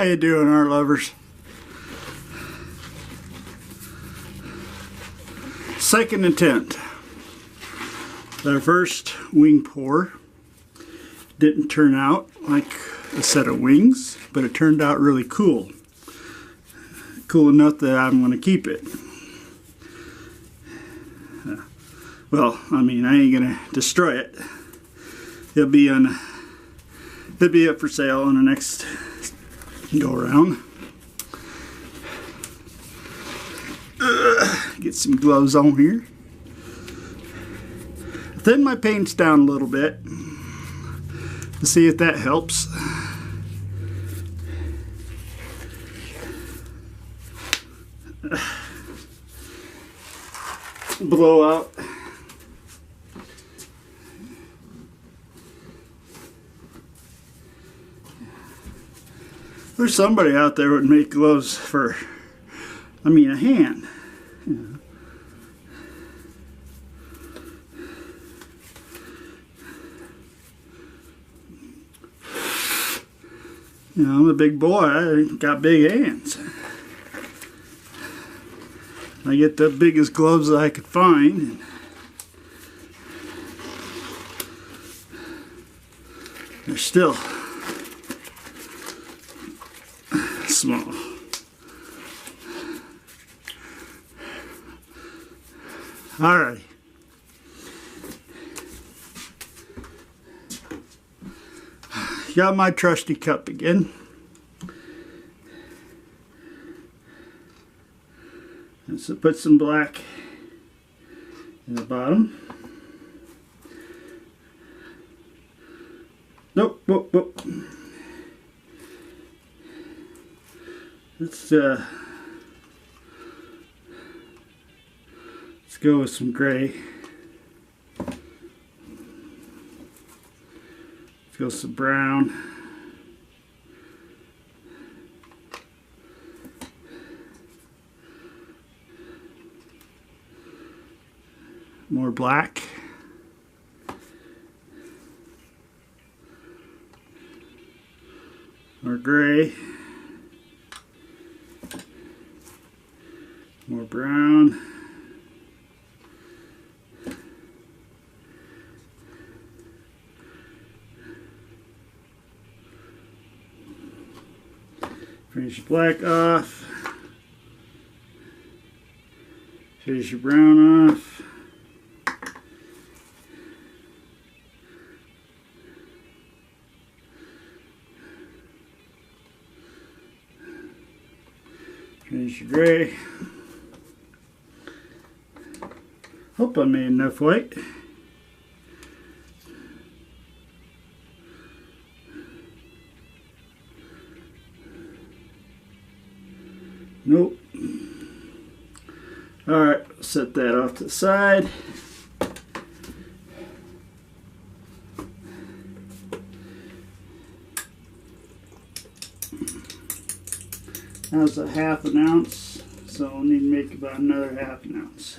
How you doing, art lovers? Second attempt. Our first wing pour didn't turn out like a set of wings, but it turned out really cool. Cool enough that I'm going to keep it. Well, I mean, I ain't going to destroy it. It'll be up for sale on the next go around. Get some gloves on here. Thin my paints down a little bit to see if that helps. Blow out. There's somebody out there would make gloves for, I mean, a hand. You know, I'm a big boy. I got big hands. I get the biggest gloves that I could find. They're still small. All right. Got my trusty cup again. And so put some black in the bottom. Nope, whoop, whoop. Let's go with some gray. Let's go with some brown. More black. More gray. More brown. Finish your black off. Finish your brown off. Finish your gray. Hope I made enough white. Nope. Alright, set that off to the side. That's a ½ an ounce, so I'll need to make about another ½ an ounce.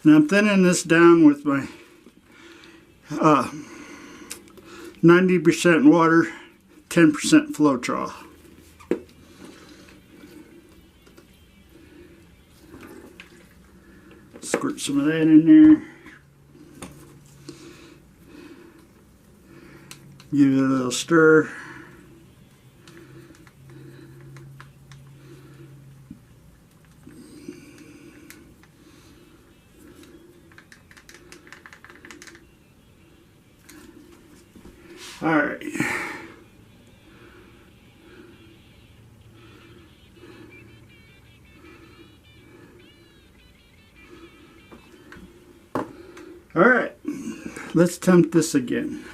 Now I'm thinning this down with my 90% water, 10% Floetrol. Squirt some of that in there. Give it a little stir. All right. All right. Let's attempt this again.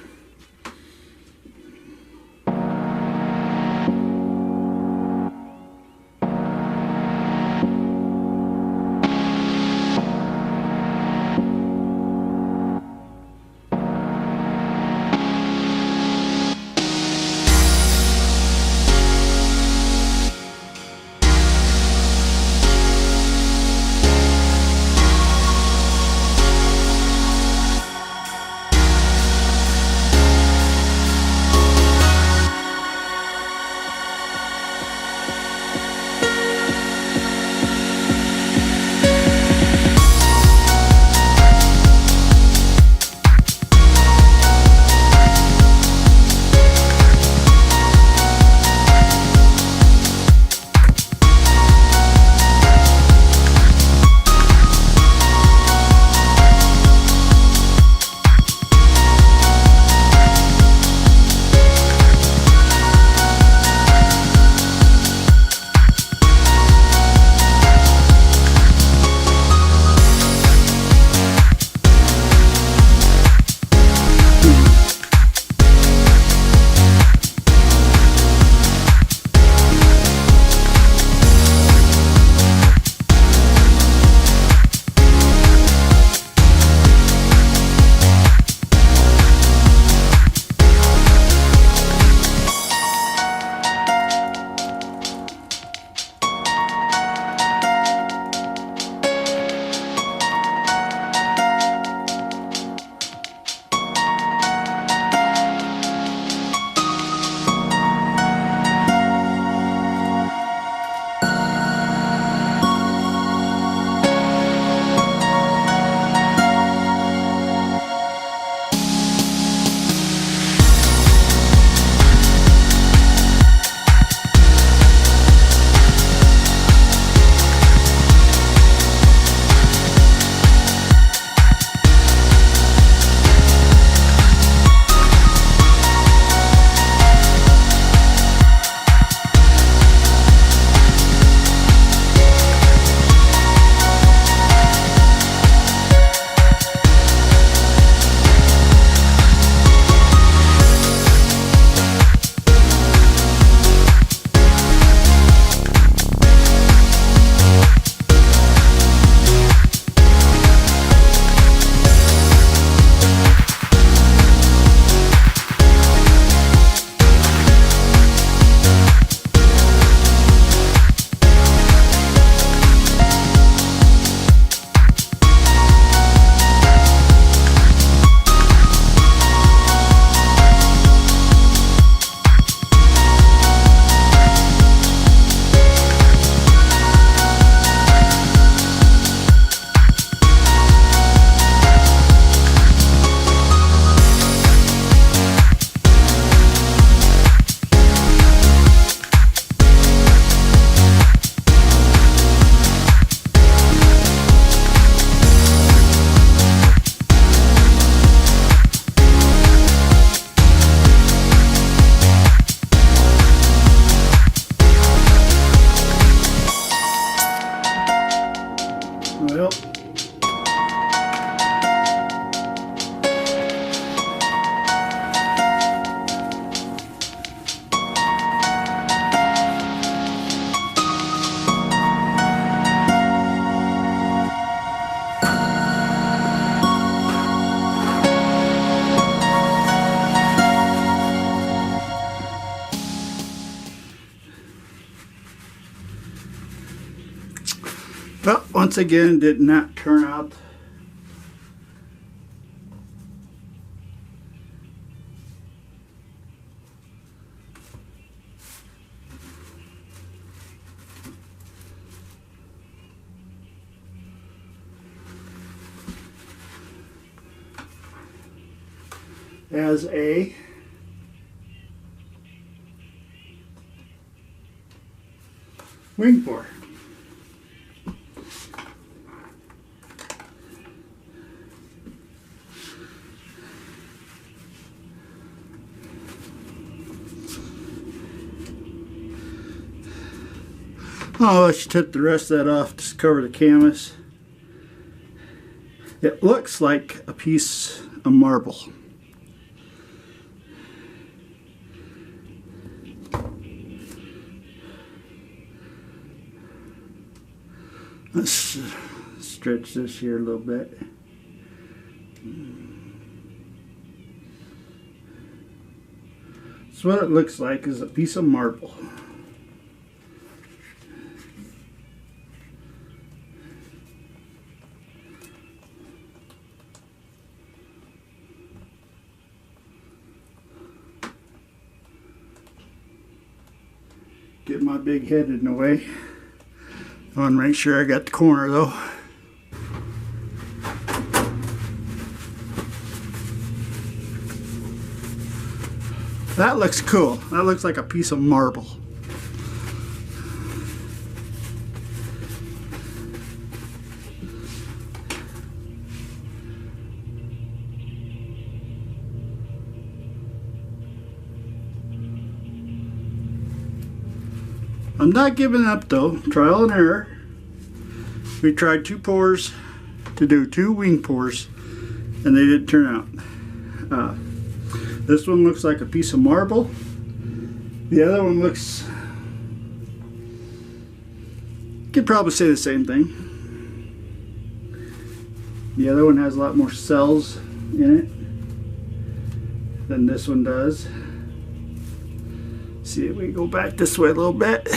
Well, once again, did not turn out as a wing pour. Oh, I should take the rest of that off, just cover the canvas. It looks like a piece of marble. Let's stretch this here a little bit. So what it looks like is a piece of marble. Get my big head in the way. I want to make sure I got the corner though. That looks cool. That looks like a piece of marble. I'm not giving up though, trial and error. We tried 2 pours to do 2 wing pours and they didn't turn out. This one looks like a piece of marble. The other one looks, could probably say the same thing. The other one has a lot more cells in it than this one does. See if we go back this way a little bit.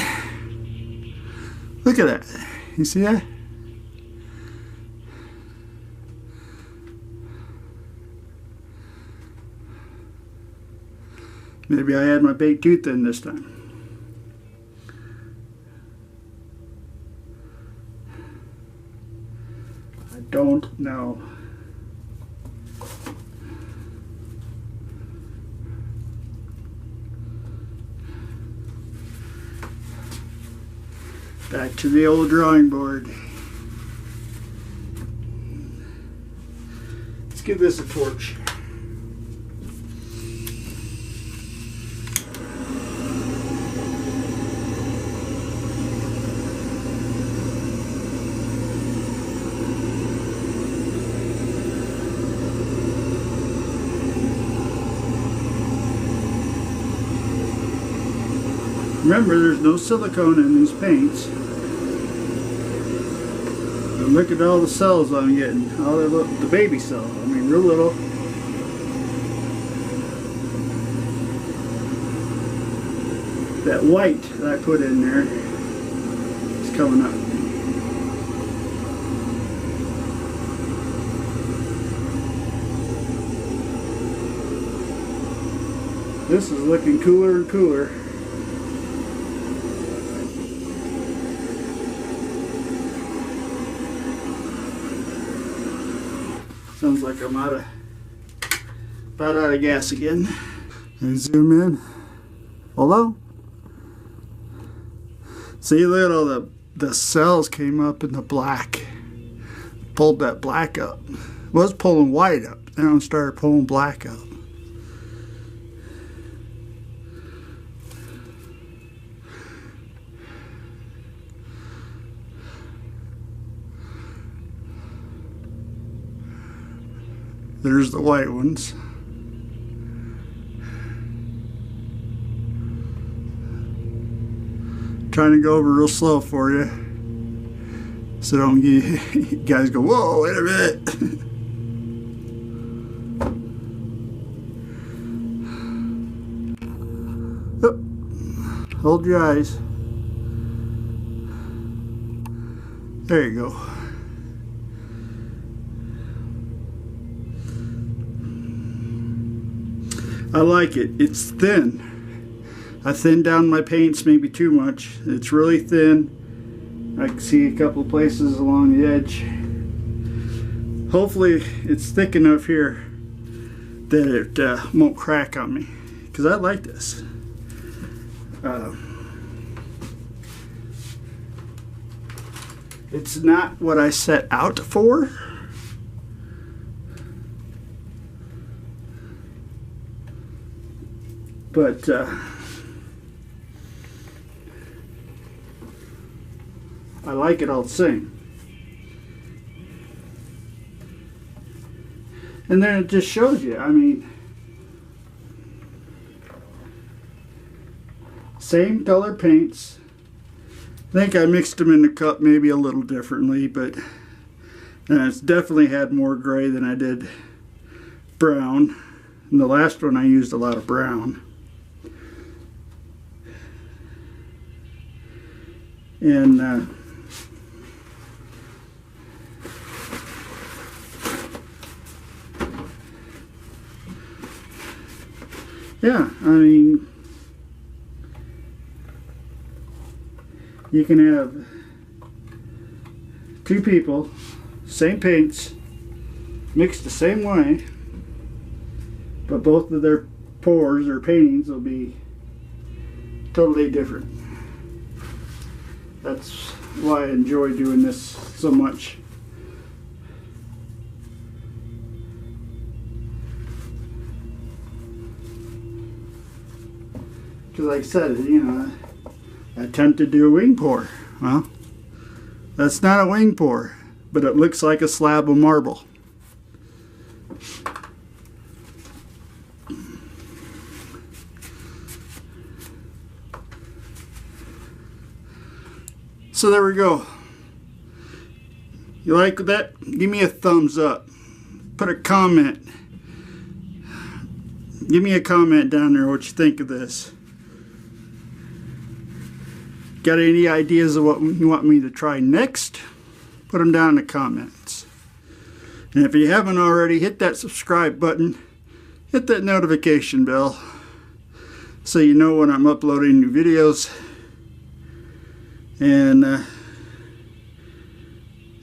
Look at that. You see that? Maybe I had my baked tooth in this time. I don't know. Back to the old drawing board. Let's give this a torch. Remember, there's no silicone in these paints. And look at all the cells I'm getting. All the baby cells. I mean, real little. That white that I put in there is coming up. This is looking cooler and cooler. Sounds like I'm about out of gas again. And zoom in. Hello? See, look at all the cells came up in the black. Pulled that black up. Was pulling white up. Now it started pulling black up. There's the white ones. Trying to go over real slow for you, so don't you guys go, whoa, wait a minute. Oh, hold your eyes. There you go. I like it. It's thin. I thinned down my paints maybe too much. It's really thin. I can see a couple places along the edge. Hopefully it's thick enough here that it won't crack on me, because I like this. It's not what I set out for. But I like it all the same. And then it just shows you, I mean, same color paints. I think I mixed them in the cup maybe a little differently, but it's definitely had more gray than I did brown. In the last one I used a lot of brown. And yeah, I mean, you can have two people, same paints, mixed the same way, but both of their pours or paintings will be totally different. That's why I enjoy doing this so much. Because like I said, you know, I attempt to do a wing pour. Well, that's not a wing pour, but it looks like a slab of marble. So there we go. You like that? Give me a thumbs up. Put a comment. Give me a comment down there what you think of this. Got any ideas of what you want me to try next? Put them down in the comments. And if you haven't already, hit that subscribe button. Hit that notification bell so you know when I'm uploading new videos. And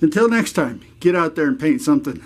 until next time, get out there and paint something.